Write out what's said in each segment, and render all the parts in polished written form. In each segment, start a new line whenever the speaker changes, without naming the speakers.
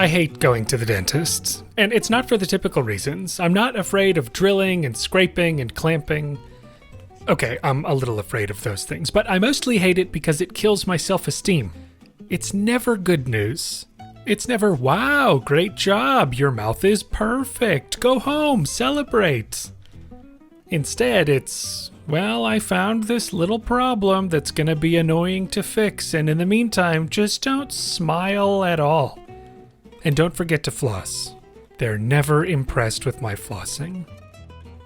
I hate going to the dentist, and it's not for the typical reasons. I'm not afraid of drilling and scraping and clamping. Okay, I'm a little afraid of those things, but I mostly hate it because it kills my self-esteem. It's never good news. It's never, wow, great job, your mouth is perfect, go home, celebrate. Instead, it's, well, I found this little problem that's gonna be annoying to fix, and in the meantime, just don't smile at all. And don't forget to floss. They're never impressed with my flossing.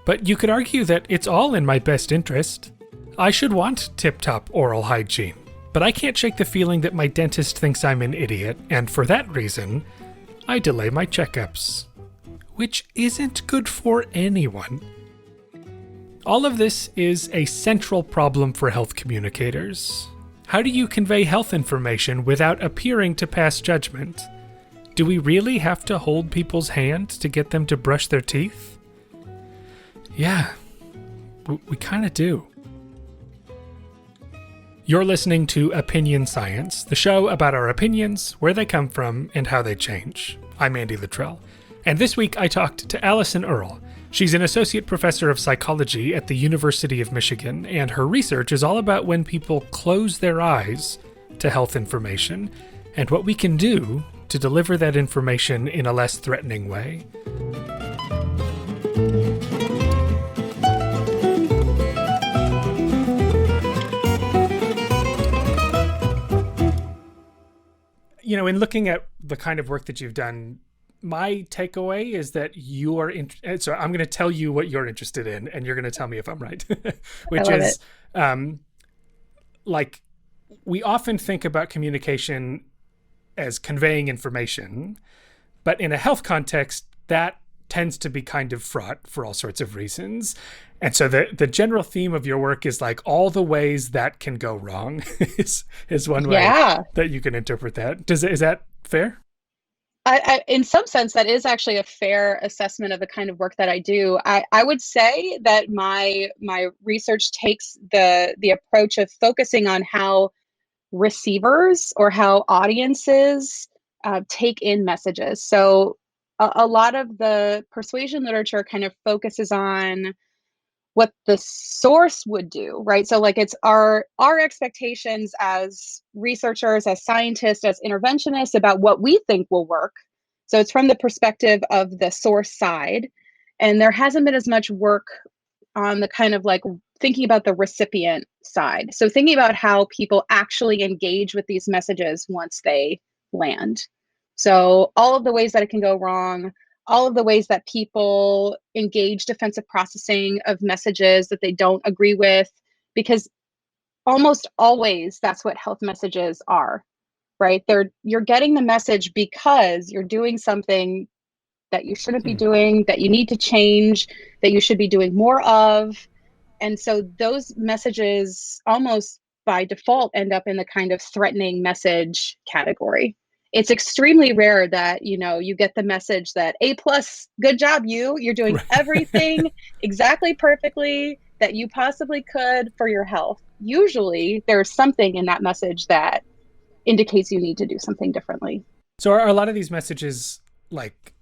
But you could argue that it's all in my best interest. I should want tip-top oral hygiene, but I can't shake the feeling that my dentist thinks I'm an idiot, and for that reason, I delay my checkups. Which isn't good for anyone. All of this is a central problem for health communicators. How do you convey health information without appearing to pass judgment? Do we really have to hold people's hand to get them to brush their teeth? Yeah, we kind of do. You're listening to Opinion Science, the show about our opinions, where they come from, and how they change. I'm Andy Luttrell, and this week I talked to Allison Earl. She's an associate professor of psychology at the University of Michigan, and her research is all about when people close their eyes to health information, and what we can do to deliver that information in a less threatening way. You know, in looking at the kind of work that you've done, my takeaway is that you are so I'm going to tell you what you're interested in, and you're going to tell me if I'm right. Which is, like, we often think about communication as conveying information, but in a health context, that tends to be kind of fraught for all sorts of reasons. And so the general theme of your work is like all the ways that can go wrong is one way that you can interpret that. Is that fair?
I, in some sense, that is actually a fair assessment of the kind of work that I do. I would say that my research takes the approach of focusing on how receivers or how audiences take in messages. So a lot of the persuasion literature kind of focuses on what the source would do, right? So like it's our expectations as researchers, as scientists, as interventionists about what we think will work. So it's from the perspective of the source side. And there hasn't been as much work on the kind of like thinking about the recipient side. So thinking about how people actually engage with these messages once they land. So all of the ways that it can go wrong, all of the ways that people engage defensive processing of messages that they don't agree with, because almost always that's what health messages are, right? You're getting the message because you're doing something that you shouldn't be doing, that you need to change, that you should be doing more of. And so those messages almost by default end up in the kind of threatening message category. It's extremely rare that, you get the message that A+, good job, you're doing everything exactly perfectly that you possibly could for your health. Usually there's something in that message that indicates you need to do something differently.
So are a lot of these messages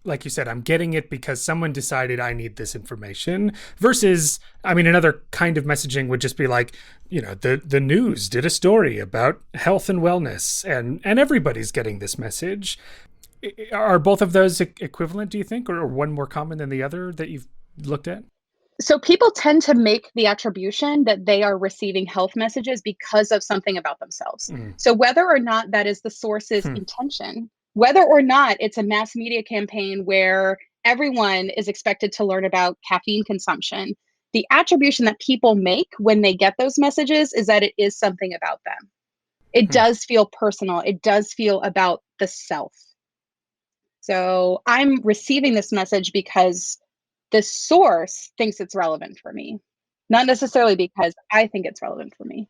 like you said, I'm getting it because someone decided I need this information versus, another kind of messaging would just be like, the news did a story about health and wellness and everybody's getting this message. Are both of those equivalent, do you think, or one more common than the other that you've looked at?
So people tend to make the attribution that they are receiving health messages because of something about themselves. So whether or not that is the source's intention, whether or not it's a mass media campaign where everyone is expected to learn about caffeine consumption, the attribution that people make when they get those messages is that it is something about them. It does feel personal. It does feel about the self. So I'm receiving this message because the source thinks it's relevant for me, not necessarily because I think it's relevant for me.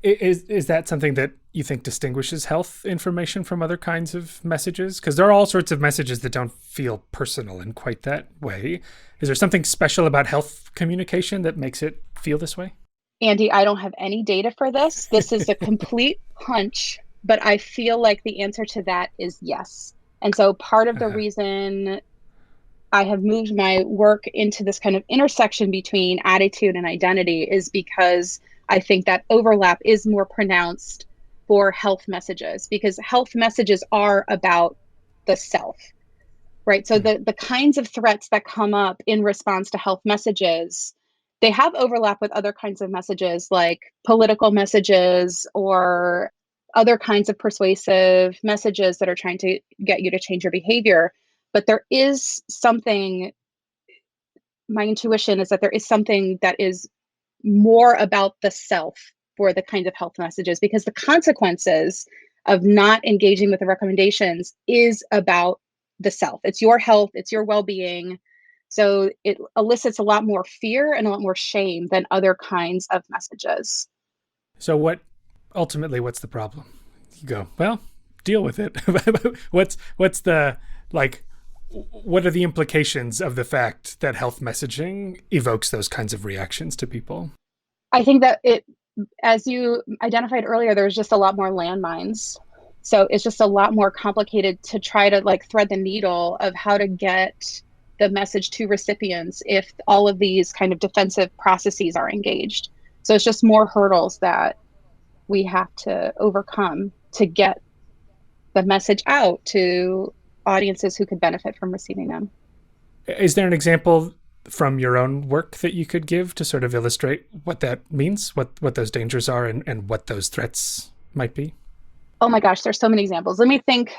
Is that something that you think distinguishes health information from other kinds of messages? Because there are all sorts of messages that don't feel personal in quite that way. Is there something special about health communication that makes it feel this way?
Andy, I don't have any data for this. This is a complete hunch, but I feel like the answer to that is yes. And so part of the
Uh-huh.
reason I have moved my work into this kind of intersection between attitude and identity is because I think that overlap is more pronounced for health messages, because health messages are about the self, right? So
Hmm.
the kinds of threats that come up in response to health messages, they have overlap with other kinds of messages like political messages or other kinds of persuasive messages that are trying to get you to change your behavior. But there is something, my intuition is that there is something that is more about the self for the kinds of health messages, because the consequences of not engaging with the recommendations is about the self. It's your health, it's your well-being. So it elicits a lot more fear and a lot more shame than other kinds of messages.
So what's the problem? You go, well, deal with it. what's the like what are the implications of the fact that health messaging evokes those kinds of reactions to people?
I think that it, as you identified earlier, there's just a lot more landmines. So it's just a lot more complicated to try to like thread the needle of how to get the message to recipients if all of these kind of defensive processes are engaged. So it's just more hurdles that we have to overcome to get the message out to audiences who could benefit from receiving them.
Is there an example from your own work that you could give to sort of illustrate what that means, what those dangers are, and what those threats might be?
Oh my gosh, there's so many examples. Let me think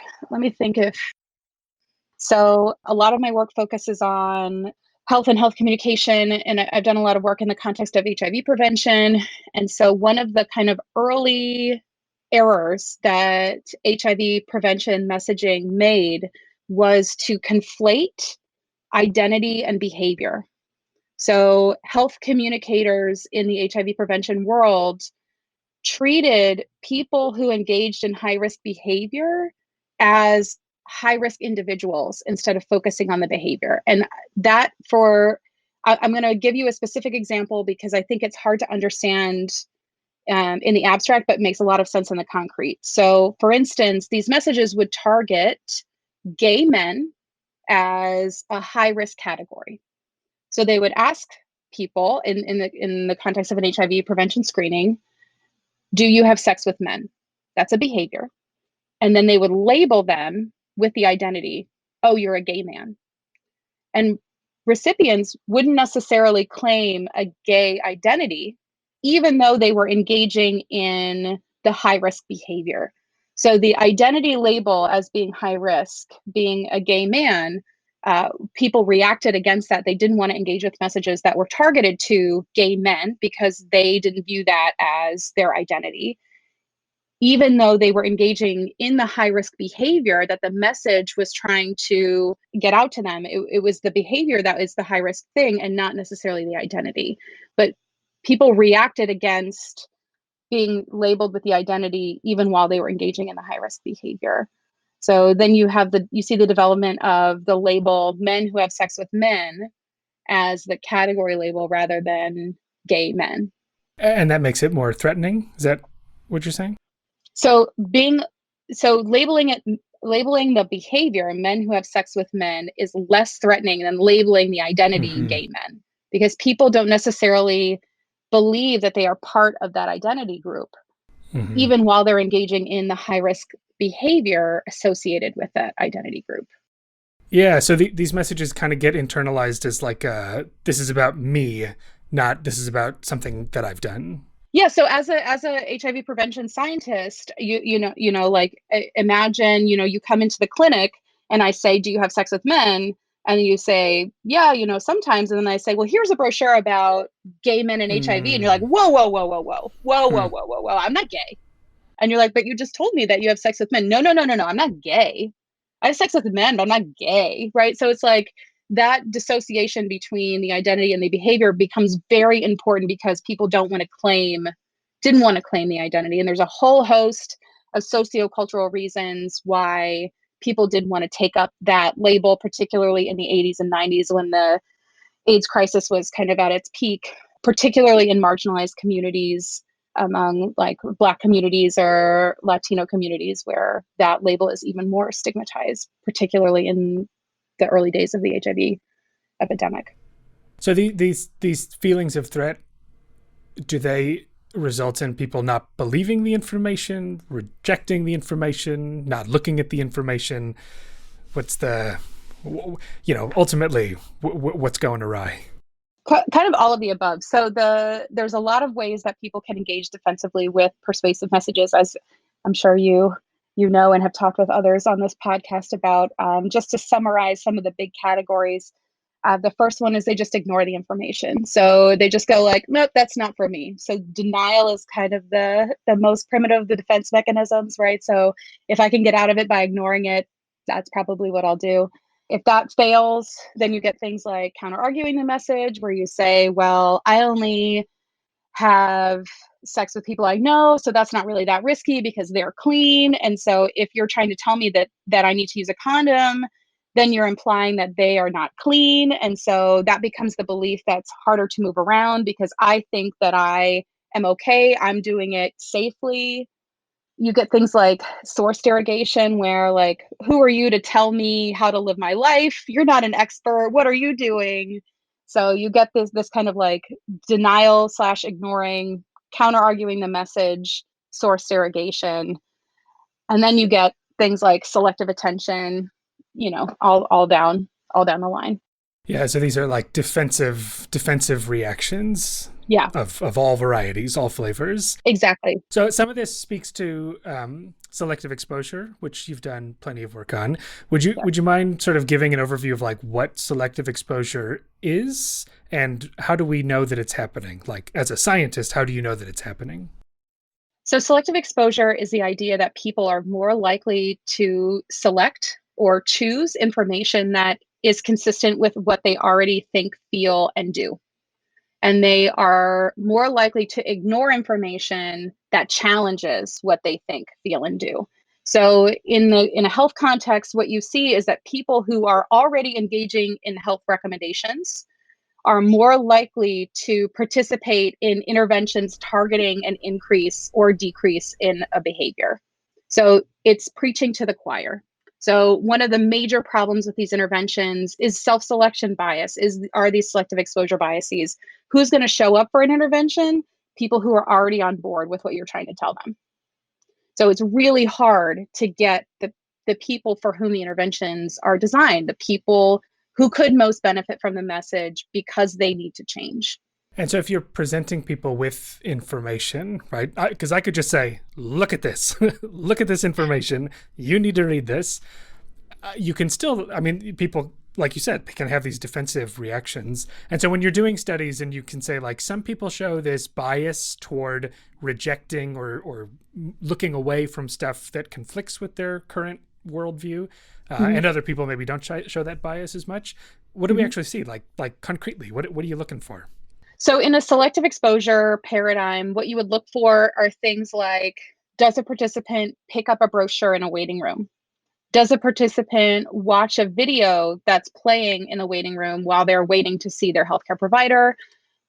if So a lot of my work focuses on health and health communication, and I've done a lot of work in the context of HIV prevention. And so one of the kind of early errors that HIV prevention messaging made was to conflate identity and behavior. So health communicators in the HIV prevention world treated people who engaged in high risk behavior as high risk individuals instead of focusing on the behavior. And that for, I'm going to give you a specific example because I think it's hard to understand in the abstract, but makes a lot of sense in the concrete. So, for instance, these messages would target gay men as a high risk category. So they would ask people in the context of an HIV prevention screening, do you have sex with men? That's a behavior. And then they would label them with the identity, oh, you're a gay man. And recipients wouldn't necessarily claim a gay identity, even though they were engaging in the high risk behavior. So the identity label as being high risk, being a gay man, people reacted against that. They didn't want to engage with messages that were targeted to gay men because they didn't view that as their identity, even though they were engaging in the high risk behavior that the message was trying to get out to them. It was the behavior that is the high risk thing and not necessarily the identity. But people reacted against being labeled with the identity even while they were engaging in the high risk behavior. So then you see the development of the label men who have sex with men as the category label rather than gay men.
And that makes it more threatening. Is that what you're saying?
So being so labeling the behavior men who have sex with men is less threatening than labeling the identity
Mm-hmm.
gay men, because people don't necessarily believe that they are part of that identity group
Mm-hmm.
even while they're engaging in the high risk behavior associated with that identity group.
Yeah. So these messages kind of get internalized as like, this is about me, not this is about something that I've done.
Yeah, so as a HIV prevention scientist, you know like imagine, you come into the clinic and I say, "Do you have sex with men?" And you say, "Yeah, sometimes." And then I say, "Well, here's a brochure about gay men and HIV." And you're like,
Mm.
"Whoa, whoa, whoa, whoa, whoa. Whoa, whoa,
Hmm.
whoa, whoa, whoa. I'm not gay." And you're like, "But you just told me that you have sex with men." No, no, no, no, no. I'm not gay. I have sex with men, but I'm not gay, right? So it's like that dissociation between the identity and the behavior becomes very important because people didn't want to claim the identity. And there's a whole host of sociocultural reasons why people didn't want to take up that label, particularly in the 80s and 90s when the AIDS crisis was kind of at its peak, particularly in marginalized communities. among like Black communities or Latino communities where that label is even more stigmatized, particularly in the early days of the HIV epidemic.
So these feelings of threat, do they result in people not believing the information, rejecting the information, not looking at the information? What's the, ultimately, what's going awry?
Kind of all of the above. So there's a lot of ways that people can engage defensively with persuasive messages, as I'm sure you know and have talked with others on this podcast about. Just to summarize some of the big categories, the first one is they just ignore the information. So they just go like, nope, that's not for me. So denial is kind of the most primitive of the defense mechanisms, right? So if I can get out of it by ignoring it, that's probably what I'll do. If that fails, then you get things like counter arguing the message, where you say, well, I only have sex with people I know, so that's not really that risky because they're clean. And so if you're trying to tell me that I need to use a condom, then you're implying that they are not clean. And so that becomes the belief that's harder to move around because I think that I am okay, I'm doing it safely. You get things like source derogation, where like, who are you to tell me how to live my life? You're not an expert. What are you doing? So you get this kind of like denial / ignoring, counter arguing the message, source derogation. And then you get things like selective attention, all down the line.
Yeah, so these are like defensive reactions.
Yeah,
of all varieties, all flavors.
exactly.
So some of this speaks to selective exposure, which you've done plenty of work on. Would you mind sort of giving an overview of like what selective exposure is and how do we know that it's happening? Like as a scientist, how do you know that it's happening?
So selective exposure is the idea that people are more likely to select or choose information that is consistent with what they already think, feel, and do. And they are more likely to ignore information that challenges what they think, feel, and do. So in a health context, what you see is that people who are already engaging in health recommendations are more likely to participate in interventions targeting an increase or decrease in a behavior. So it's preaching to the choir. So one of the major problems with these interventions is self-selection bias, are these selective exposure biases. Who's going to show up for an intervention? People who are already on board with what you're trying to tell them. So it's really hard to get the people for whom the interventions are designed, the people who could most benefit from the message because they need to change.
And so if you're presenting people with information, right, because I could just say, look at this, look at this information, you need to read this. You can still, I mean, people, like you said, they can have these defensive reactions. And so when you're doing studies and you can say like, some people show this bias toward rejecting or looking away from stuff that conflicts with their current worldview, and other people maybe don't show that bias as much. What do we actually see? Like concretely, what are you looking for?
So in a selective exposure paradigm, what you would look for are things like, does a participant pick up a brochure in a waiting room? Does a participant watch a video that's playing in the waiting room while they're waiting to see their healthcare provider?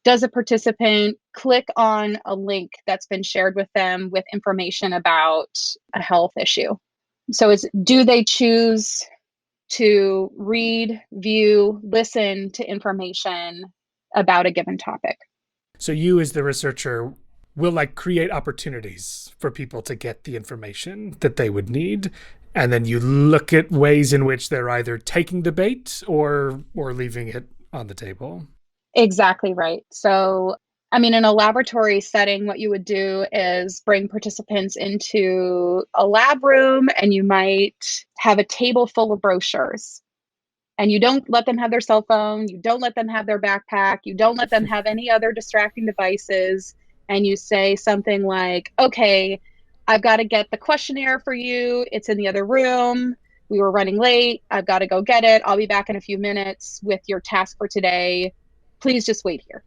Does a participant click on a link that's been shared with them with information about a health issue? So do they choose to read, view, listen to information about a given topic?
So you as the researcher will like create opportunities for people to get the information that they would need. And then you look at ways in which they're either taking the bait or leaving it on the table.
Exactly right. So, I mean, in a laboratory setting, what you would do is bring participants into a lab room and you might have a table full of brochures. And you don't let them have their cell phone, you don't let them have their backpack, you don't let them have any other distracting devices. And you say something like, okay, I've got to get the questionnaire for you. It's in the other room. We were running late. I've got to go get it. I'll be back in a few minutes with your task for today. Please just wait here.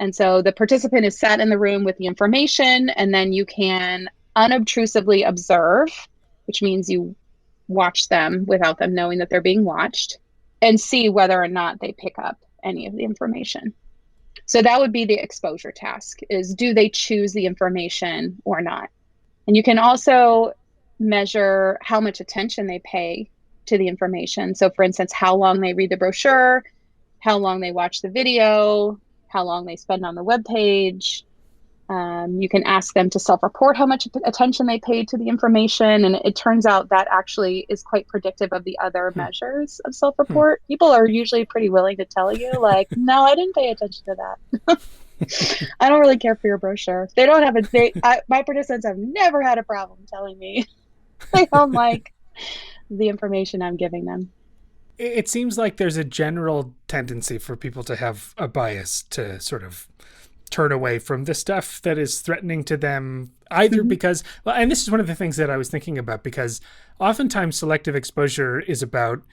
And so the participant is sat in the room with the information, and then you can unobtrusively observe, which means you watch them without them knowing that they're being watched, and see whether or not they pick up any of the information. So that would be the exposure task, is do they choose the information or not? And you can also measure how much attention they pay to the information. So for instance, how long they read the brochure, how long they watch the video, how long they spend on the web page. You can ask them to self-report how much attention they paid to the information. And it turns out that actually is quite predictive of the other measures of
Hmm.
self-report. People are usually pretty willing to tell you, like, no, I didn't pay attention to that. I don't really care for your brochure. They don't have my participants have never had a problem telling me they don't like the information I'm giving them.
It seems like there's a general tendency for people to have a bias to sort of turn away from the stuff that is threatening to them, either
Mhm.
because, well, and this is one of the things that I was thinking about, because oftentimes selective exposure is about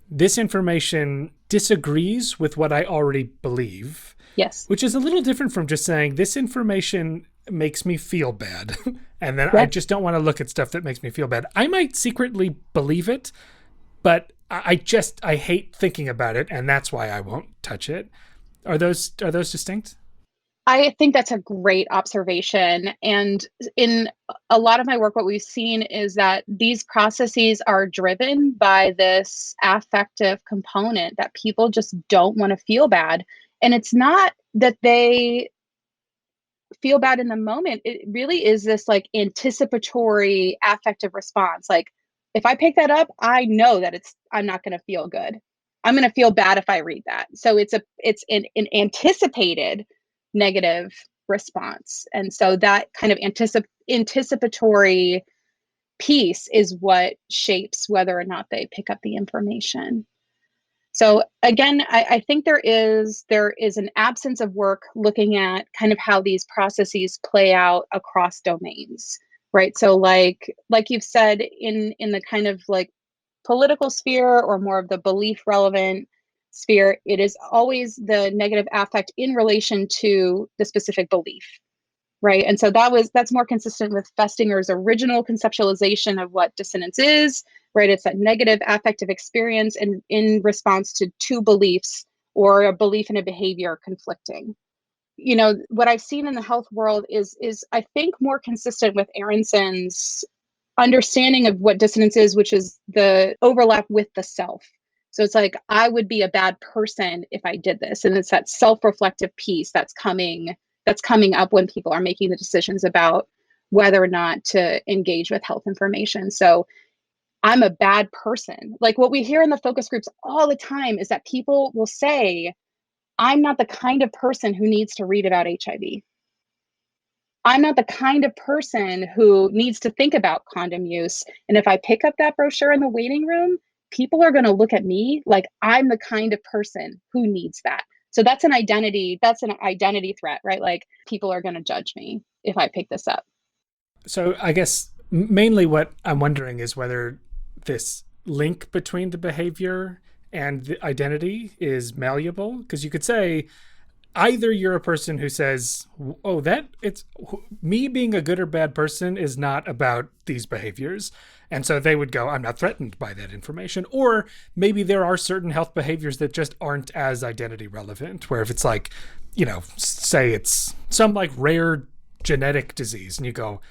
this information disagrees with what I already believe,
Yes.
which is a little different from just saying this information makes me feel bad. And then I
Yeah.
just don't want to look at stuff that makes me feel bad. I might secretly believe it, but I hate thinking about it, and that's why I won't touch it. Are those distinct?
I think that's a great observation. And in a lot of my work, what we've seen is that these processes are driven by this affective component that people just don't want to feel bad. And it's not that they feel bad in the moment. It really is this like anticipatory affective response. Like, if I pick that up, I know that I'm not going to feel good. I'm going to feel bad if I read that. So it's an anticipated negative response. And so that kind of anticipatory piece is what shapes whether or not they pick up the information. So again, I think there is an absence of work looking at kind of how these processes play out across domains, right? So like you've said, in the kind of like political sphere or more of the belief relevant sphere, it is always the negative affect in relation to the specific belief. Right. And so that's more consistent with Festinger's original conceptualization of what dissonance is, right? It's that negative affective experience in response to two beliefs or a belief and a behavior conflicting. What I've seen in the health world is I think more consistent with Aronson's understanding of what dissonance is, which is the overlap with the self. So it's like, I would be a bad person if I did this. And it's that self-reflective piece that's coming up when people are making the decisions about whether or not to engage with health information. So I'm a bad person. Like what we hear in the focus groups all the time is that people will say, I'm not the kind of person who needs to read about HIV. I'm not the kind of person who needs to think about condom use. And if I pick up that brochure in the waiting room, people are going to look at me like I'm the kind of person who needs that. So that's an identity threat, right? Like people are going to judge me if I pick this up.
So I guess mainly what I'm wondering is whether this link between the behavior and the identity is malleable. Because you could say either you're a person who says, "Oh, that it's me being a good or bad person is not about these behaviors," and so they would go, "I'm not threatened by that information." Or maybe there are certain health behaviors that just aren't as identity relevant. Where if it's like, say it's some like rare genetic disease, and you go,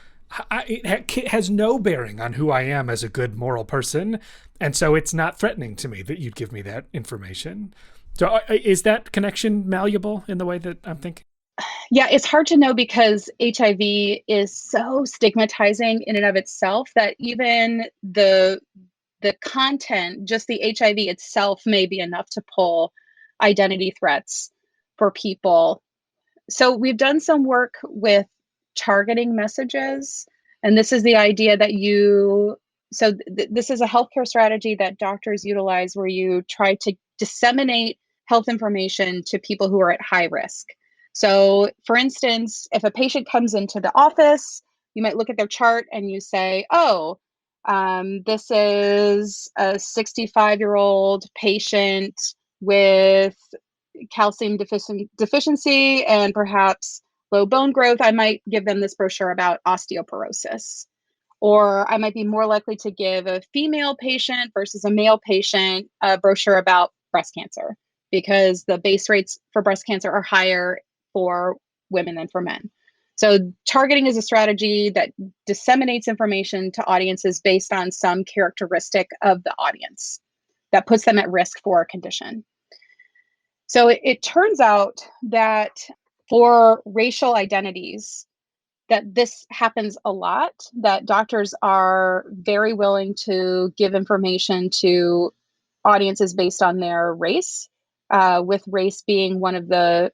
it has no bearing on who I am as a good moral person, and so it's not threatening to me that you'd give me that information. So is that connection malleable in the way that I'm thinking?
Yeah, it's hard to know because HIV is so stigmatizing in and of itself that even the content, just the HIV itself, may be enough to pull identity threats for people. So we've done some work with targeting messages, and this is the idea that this is a healthcare strategy that doctors utilize where you try to disseminate health information to people who are at high risk. So for instance, if a patient comes into the office, you might look at their chart and you say, oh, this is a 65-year-old patient with calcium deficiency and perhaps low bone growth. I might give them this brochure about osteoporosis. Or I might be more likely to give a female patient versus a male patient a brochure about breast cancer because the base rates for breast cancer are higher for women than for men. So targeting is a strategy that disseminates information to audiences based on some characteristic of the audience that puts them at risk for a condition. So it turns out that for racial identities, that this happens a lot, that doctors are very willing to give information to audiences based on their race, with race being one of the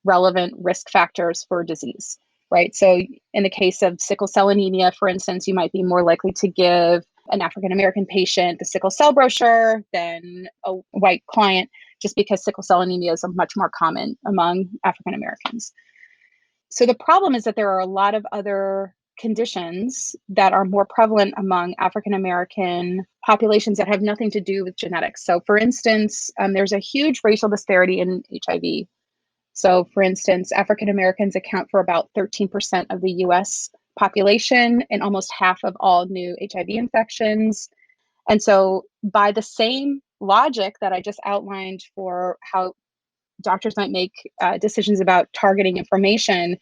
relevant risk factors for disease, right? So in the case of sickle cell anemia, for instance, you might be more likely to give an African American patient the sickle cell brochure than a white client, just because sickle cell anemia is much more common among African Americans. So the problem is that there are a lot of other conditions that are more prevalent among African American populations that have nothing to do with genetics. So for instance, there's a huge racial disparity in HIV. So for instance, African Americans account for about 13% of the US population and almost half of all new HIV infections. And so by the same logic that I just outlined for how doctors might make decisions about targeting information,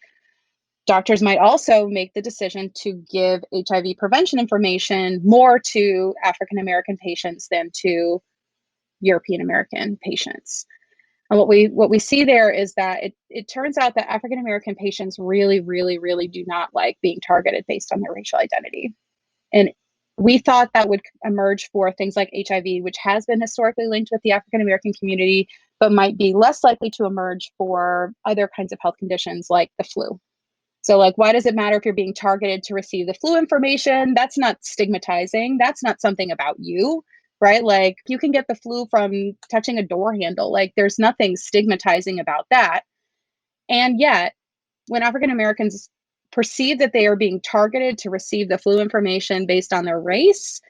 doctors might also make the decision to give HIV prevention information more to African American patients than to European American patients. And what we see there is that it turns out that African American patients really, really, really do not like being targeted based on their racial identity. And we thought that would emerge for things like HIV, which has been historically linked with the African American community, but might be less likely to emerge for other kinds of health conditions like the flu. So like, why does it matter if you're being targeted to receive the flu information? That's not stigmatizing. That's not something about you, right? Like you can get the flu from touching a door handle. Like there's nothing stigmatizing about that. And yet, when African Americans perceive that they are being targeted to receive the flu information based on their race,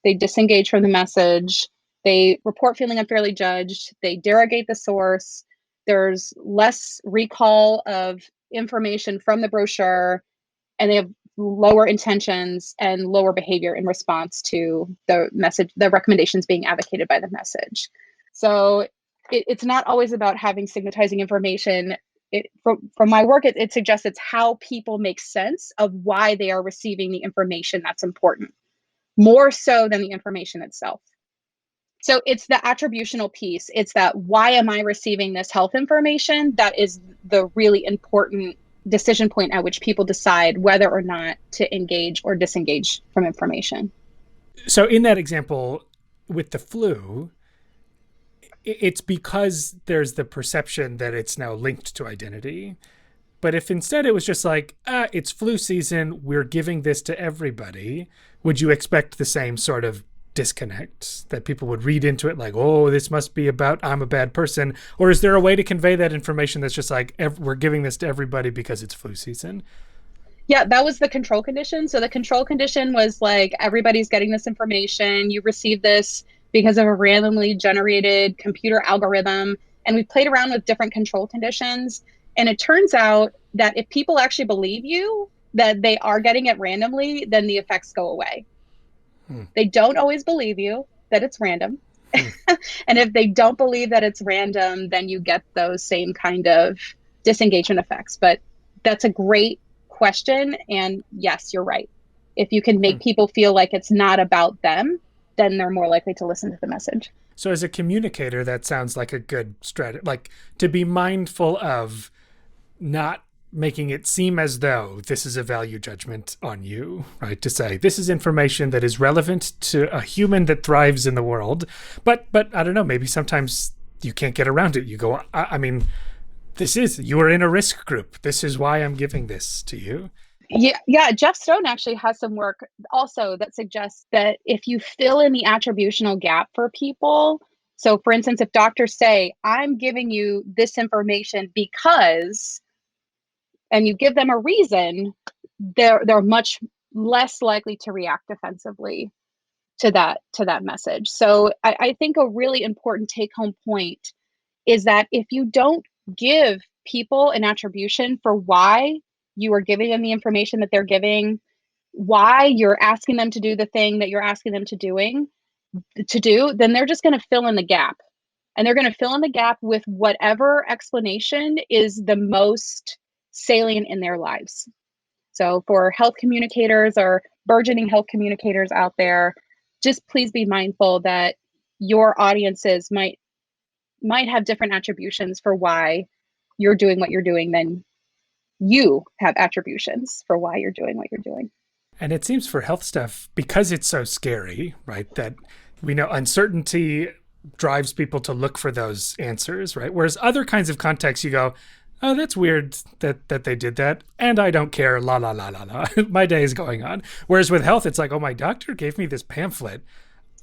they disengage from the message. They report feeling unfairly judged. They derogate the source. There's less recall of information from the brochure, and they have lower intentions and lower behavior in response to the message, the recommendations being advocated by the message. So it's not always about having stigmatizing information. From my work, it suggests it's how people make sense of why they are receiving the information that's important, more so than the information itself. So it's the attributional piece. It's that, why am I receiving this health information? That is the really important decision point at which people decide whether or not to engage or disengage from information.
So in that example with the flu, it's because there's the perception that it's now linked to identity. But if instead it was just like, it's flu season, we're giving this to everybody, would you expect the same sort of disconnect, that people would read into it like, oh, this must be about I'm a bad person? Or is there a way to convey that information that's just like, we're giving this to everybody because it's flu season?
Yeah, that was the control condition. So the control condition was like, everybody's getting this information. You receive this because of a randomly generated computer algorithm. And we played around with different control conditions. And it turns out that if people actually believe you that they are getting it randomly, then the effects go away. They don't always believe you that it's random. And if they don't believe that it's random, then you get those same kind of disengagement effects. But that's a great question. And yes, you're right. If you can make people feel like it's not about them, then they're more likely to listen to the message.
So as a communicator, that sounds like a good strategy, like to be mindful of not making it seem as though this is a value judgment on you, right? To say this is information that is relevant to a human that thrives in the world. But I don't know, maybe sometimes you can't get around it. You go, I mean, you are in a risk group. This is why I'm giving this to you.
Yeah. Jeff Stone actually has some work also that suggests that if you fill in the attributional gap for people, so for instance, if doctors say, I'm giving you this information because, and you give them a reason, they're much less likely to react defensively to that message. So I think a really important take-home point is that if you don't give people an attribution for why you are giving them the information that they're giving, why you're asking them to do the thing that you're asking them to do, then they're just going to fill in the gap. And they're going to fill in the gap with whatever explanation is the most salient in their lives. So for health communicators or burgeoning health communicators out there, just please be mindful that your audiences might have different attributions for why you're doing what you're doing than you have attributions for why you're doing what you're doing.
And it seems for health stuff, because it's so scary, right, that we know uncertainty drives people to look for those answers, right? Whereas other kinds of contexts, you go, oh, that's weird that they did that, and I don't care, la, la, la, la, la. My day is going on. Whereas with health, it's like, oh, my doctor gave me this pamphlet.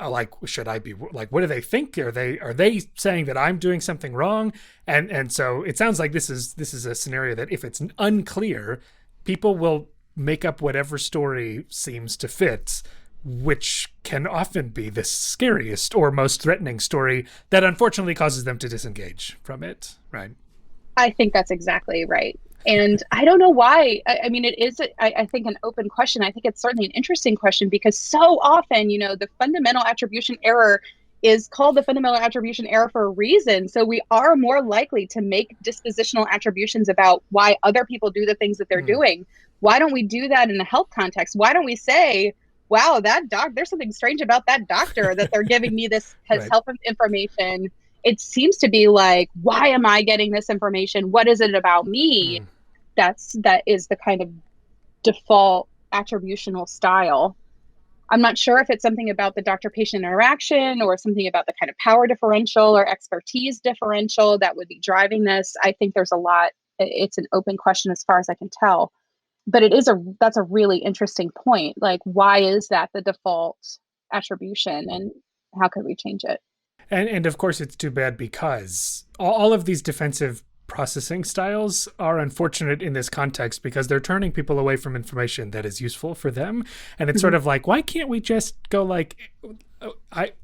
Like, should I be, like, what do they think? Are they saying that I'm doing something wrong? And so it sounds like this is a scenario that if it's unclear, people will make up whatever story seems to fit, which can often be the scariest or most threatening story that unfortunately causes them to disengage from it, right?
I think that's exactly right. And I don't know why. I mean, it is, I think, an open question. I think it's certainly an interesting question because so often, the fundamental attribution error is called the fundamental attribution error for a reason. So we are more likely to make dispositional attributions about why other people do the things that they're doing. Why don't we do that in a health context? Why don't we say, wow, there's something strange about that doctor that they're giving me this
Right.
health information. It seems to be like, why am I getting this information? What is it about me? That is the kind of default attributional style. I'm not sure if it's something about the doctor-patient interaction or something about the kind of power differential or expertise differential that would be driving this. I think there's a lot. It's an open question as far as I can tell. But that's a really interesting point. Like, why is that the default attribution and how could we change it?
And of course, it's too bad because all of these defensive processing styles are unfortunate in this context because they're turning people away from information that is useful for them. And it's sort of like, why can't we just go like,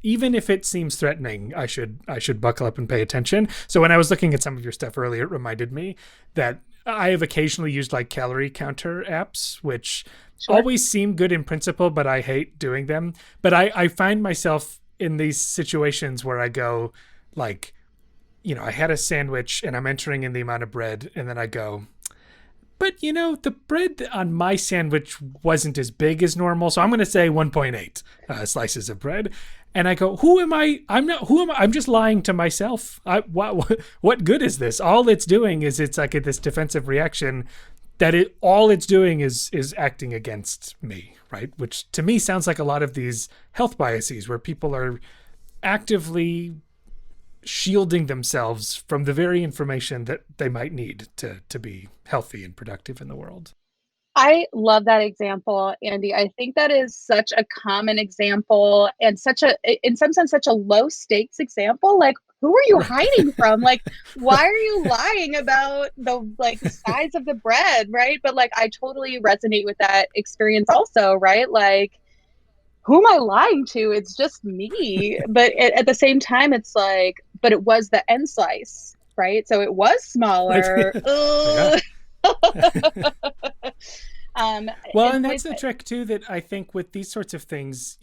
even if it seems threatening, I should buckle up and pay attention. So when I was looking at some of your stuff earlier, it reminded me that I have occasionally used like calorie counter apps, which always seem good in principle, but I hate doing them. But I find myself in these situations where I go like, I had a sandwich and I'm entering in the amount of bread, and then I go, but the bread on my sandwich wasn't as big as normal, so I'm going to say 1.8 slices of bread. And I go, who am I? I'm just lying to myself. What good is this? All it's doing is it's like this defensive reaction that all it's doing is acting against me, right? Which to me sounds like a lot of these health biases where people are actively shielding themselves from the very information that they might need to be healthy and productive in the world.
I love that example, Andy. I think that is such a common example and in some sense, such a low stakes example. Like, who are you hiding from? Like, why are you lying about the size of the bread, right? But I totally resonate with that experience also, right? Like, who am I lying to? It's just me. But at the same time, it's like, but it was the end slice, right? So it was smaller.
And that's the trick too, that I think with these sorts of things,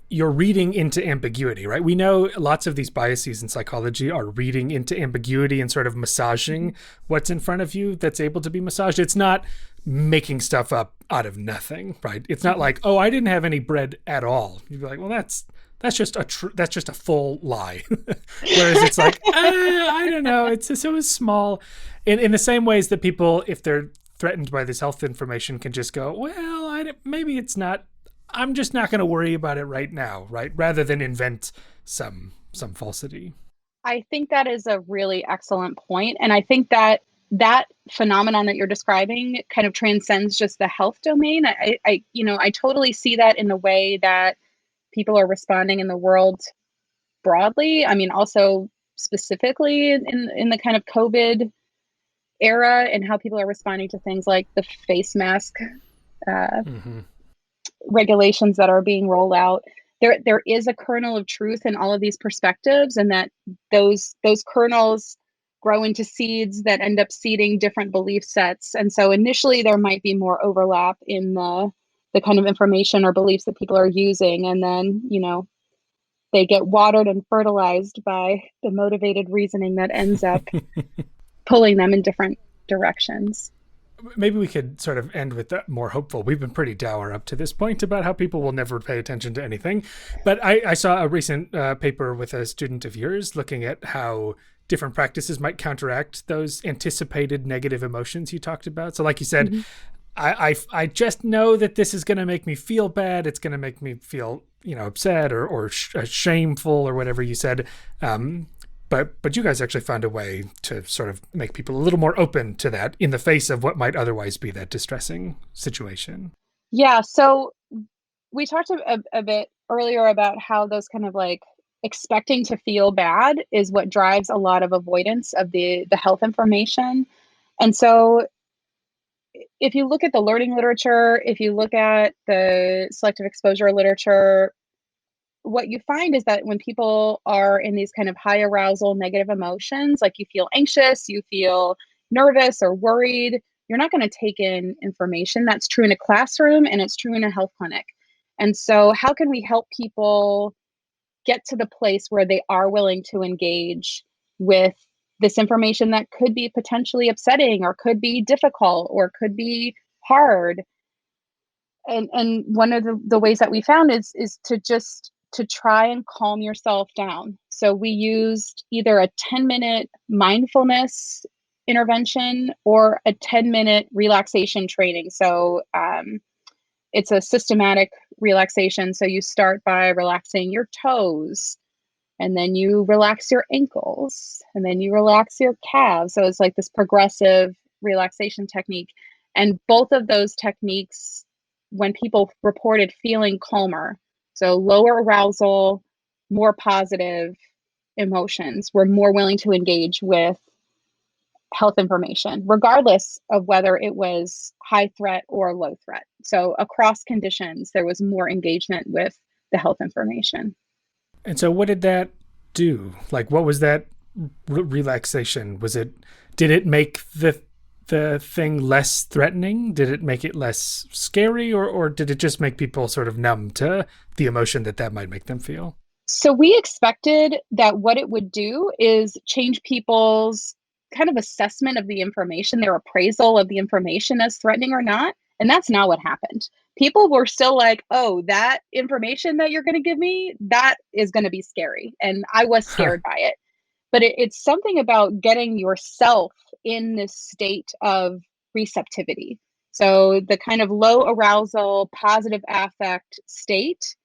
you're reading into ambiguity, right? We know lots of these biases in psychology are reading into ambiguity and sort of massaging what's in front of you that's able to be massaged. It's not making stuff up out of nothing, right? It's not like, oh, I didn't have any bread at all. You'd be like, well, that's just a full lie. Whereas it's like, I don't know. It's so small. In the same ways that people, if they're threatened by this health information, can just go, well, maybe it's not. I'm just not going to worry about it right now, right? Rather than invent some falsity.
I think that is a really excellent point. And I think that phenomenon that you're describing kind of transcends just the health domain. I totally see that in the way that people are responding in the world broadly. I mean, also specifically in the kind of COVID era and how people are responding to things like the face mask regulations that are being rolled out. There is a kernel of truth in all of these perspectives, and that those kernels grow into seeds that end up seeding different belief sets. And so initially there might be more overlap in the kind of information or beliefs that people are using. And then, they get watered and fertilized by the motivated reasoning that ends up pulling them in different directions.
Maybe we could sort of end with that more hopeful. We've been pretty dour up to this point about how people will never pay attention to anything. But I saw a recent paper with a student of yours looking at how different practices might counteract those anticipated negative emotions you talked about. So like you said, I just know that this is going to make me feel bad. It's going to make me feel, upset or shameful or whatever you said. But you guys actually found a way to sort of make people a little more open to that in the face of what might otherwise be that distressing situation.
Yeah. So we talked a bit earlier about how those kind of like expecting to feel bad is what drives a lot of avoidance of the health information. And so if you look at the learning literature, if you look at the selective exposure literature, what you find is that when people are in these kind of high arousal negative emotions, like you feel anxious, you feel nervous or worried, you're not going to take in information. That's true in a classroom and it's true in a health clinic. And so how can we help people get to the place where they are willing to engage with this information that could be potentially upsetting or could be difficult or could be hard? And one of the ways that we found is to try and calm yourself down. So we used either a 10-minute mindfulness intervention or a 10-minute relaxation training. So it's a systematic relaxation. So you start by relaxing your toes, and then you relax your ankles, and then you relax your calves. So it's like this progressive relaxation technique. And both of those techniques, when people reported feeling calmer, so lower arousal, more positive emotions, were more willing to engage with health information, regardless of whether it was high threat or low threat. So across conditions, there was more engagement with the health information.
And so what did that do? Like, what was that relaxation? Did it make the thing less threatening? Did it make it less scary? Or did it just make people sort of numb to the emotion that might make them feel?
So we expected that what it would do is change people's kind of assessment of the information, their appraisal of the information as threatening or not. And that's not what happened. People were still like, oh, that information that you're going to give me, that is going to be scary. And I was scared by it. But it's something about getting yourself in this state of receptivity. So the kind of low arousal, positive affect state,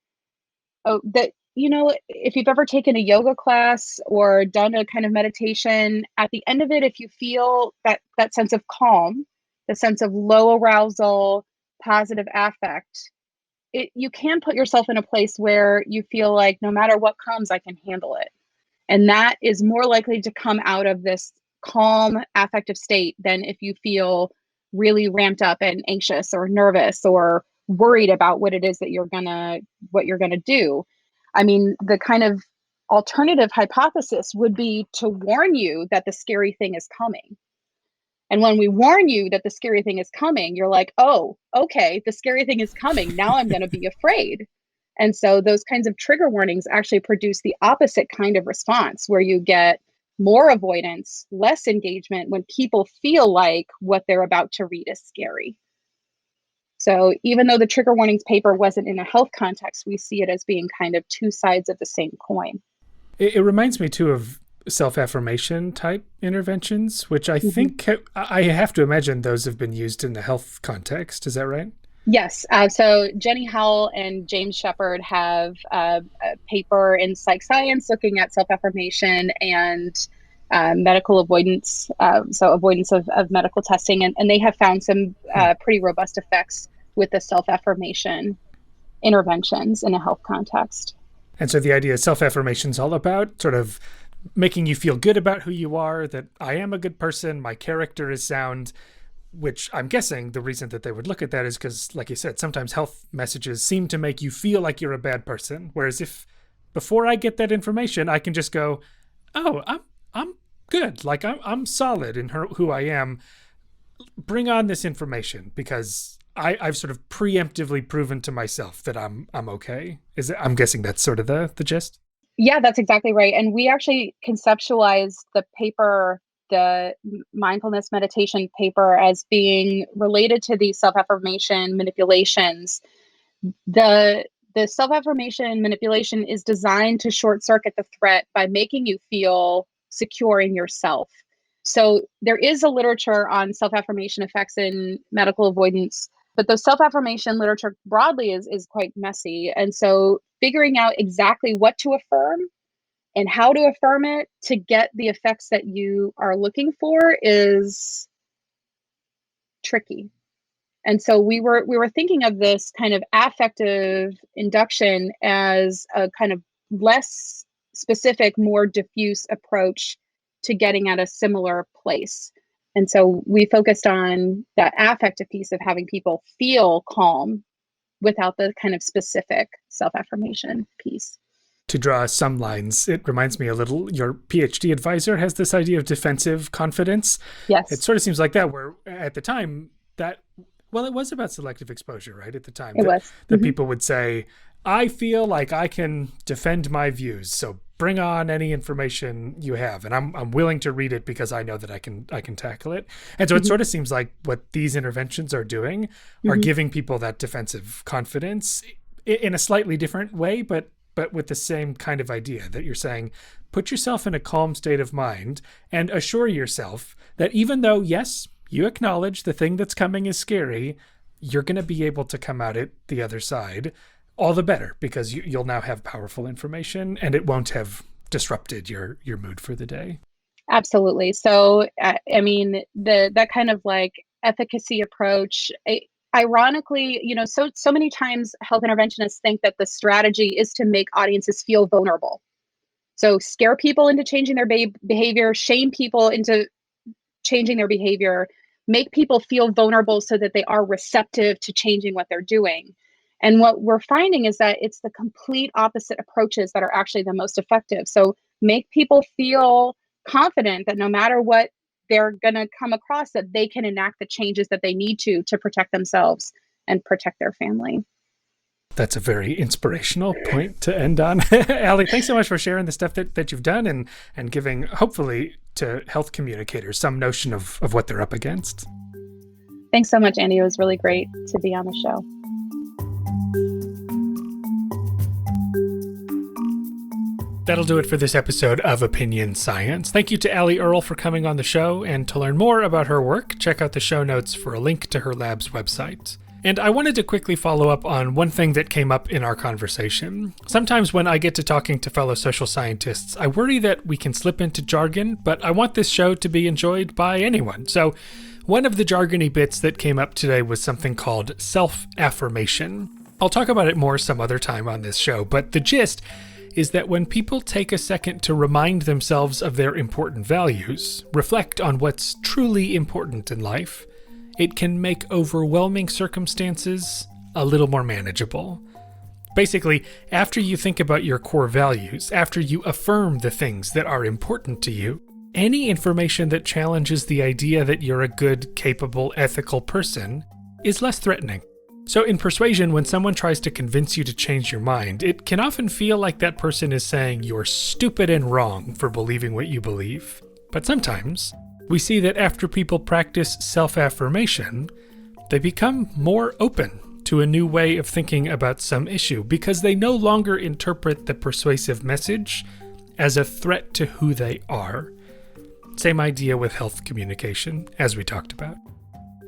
that, if you've ever taken a yoga class or done a kind of meditation, at the end of it, if you feel that sense of calm, the sense of low arousal, positive affect, you can put yourself in a place where you feel like no matter what comes, I can handle it. And that is more likely to come out of this calm affective state than if you feel really ramped up and anxious or nervous or worried about what it is that you're gonna do. I mean, the kind of alternative hypothesis would be to warn you that the scary thing is coming. And when we warn you that the scary thing is coming, you're like, oh, okay, the scary thing is coming. Now I'm going to be afraid. And so those kinds of trigger warnings actually produce the opposite kind of response, where you get more avoidance, less engagement when people feel like what they're about to read is scary. So even though the trigger warnings paper wasn't in a health context, we see it as being kind of two sides of the same coin.
It reminds me too of self-affirmation type interventions, which I think I have to imagine those have been used in the health context. Is that right?
Yes. So Jenny Howell and James Shepard have a paper in Psych Science looking at self-affirmation and medical avoidance, so avoidance of medical testing. And they have found some pretty robust effects with the self-affirmation interventions in a health context.
And so the idea of self-affirmation is all about sort of making you feel good about who you are, that I am a good person, my character is sound, which I'm guessing the reason that they would look at that is because, like you said, sometimes health messages seem to make you feel like you're a bad person. Whereas if before I get that information, I can just go, oh, I'm good. Like I'm solid in who I am. Bring on this information because I've sort of preemptively proven to myself that I'm okay. I'm guessing that's sort of the gist.
Yeah, that's exactly right. And we actually conceptualized the paper, the mindfulness meditation paper, as being related to these self-affirmation manipulations. The the self-affirmation manipulation is designed to short circuit the threat by making you feel secure in yourself. So there is a literature on self-affirmation effects in medical avoidance, but the self-affirmation literature broadly is quite messy. And so figuring out exactly what to affirm and how to affirm it to get the effects that you are looking for is tricky. And so we were thinking of this kind of affective induction as a kind of less specific, more diffuse approach to getting at a similar place. And so we focused on that affective piece of having people feel calm without the kind of specific self-affirmation piece.
To draw some lines, it reminds me a little, your PhD advisor has this idea of defensive confidence.
Yes.
It sort of seems like that, where at the time that, well, it was about selective exposure, right? At the time,
It was.
that people would say, I feel like I can defend my views, so bring on any information you have, and I'm willing to read it because I know that I can tackle it. And so it sort of seems like what these interventions are doing are giving people that defensive confidence in a slightly different way, but with the same kind of idea that you're saying, put yourself in a calm state of mind and assure yourself that even though, yes, you acknowledge the thing that's coming is scary, you're going to be able to come out it the other side all the better, because you'll now have powerful information and it won't have disrupted your mood for the day.
Absolutely. So, I mean, that kind of like efficacy approach, ironically, so many times health interventionists think that the strategy is to make audiences feel vulnerable. So scare people into changing their behavior, shame people into changing their behavior, make people feel vulnerable so that they are receptive to changing what they're doing. And what we're finding is that it's the complete opposite approaches that are actually the most effective. So make people feel confident that no matter what they're going to come across, that they can enact the changes that they need to protect themselves and protect their family.
That's a very inspirational point to end on. Allie, thanks so much for sharing the stuff that you've done and giving, hopefully, to health communicators some notion of what they're up against.
Thanks so much, Andy. It was really great to be on the show.
That'll do it for this episode of Opinion Science. Thank you to Allison Earl for coming on the show, and to learn more about her work, check out the show notes for a link to her lab's website. And I wanted to quickly follow up on one thing that came up in our conversation. Sometimes when I get to talking to fellow social scientists, I worry that we can slip into jargon, but I want this show to be enjoyed by anyone. So one of the jargony bits that came up today was something called self-affirmation. I'll talk about it more some other time on this show, but the gist is that when people take a second to remind themselves of their important values, reflect on what's truly important in life, it can make overwhelming circumstances a little more manageable. Basically, after you think about your core values, after you affirm the things that are important to you, any information that challenges the idea that you're a good, capable, ethical person is less threatening. So in persuasion, when someone tries to convince you to change your mind, it can often feel like that person is saying you're stupid and wrong for believing what you believe. But sometimes, we see that after people practice self-affirmation, they become more open to a new way of thinking about some issue because they no longer interpret the persuasive message as a threat to who they are. Same idea with health communication, as we talked about.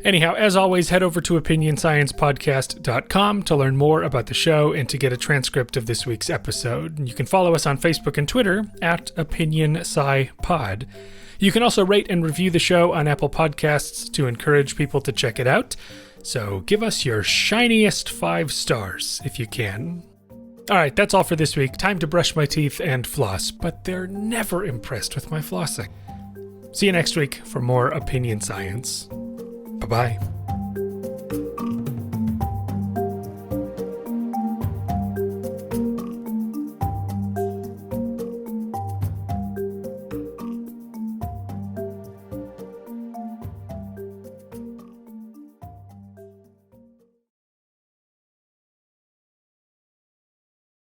Anyhow, as always, head over to opinionsciencepodcast.com to learn more about the show and to get a transcript of this week's episode. And you can follow us on Facebook and Twitter at OpinionSciPod. You can also rate and review the show on Apple Podcasts to encourage people to check it out. So give us your shiniest 5 stars if you can. All right, that's all for this week. Time to brush my teeth and floss, but they're never impressed with my flossing. See you next week for more Opinion Science. Bye-bye.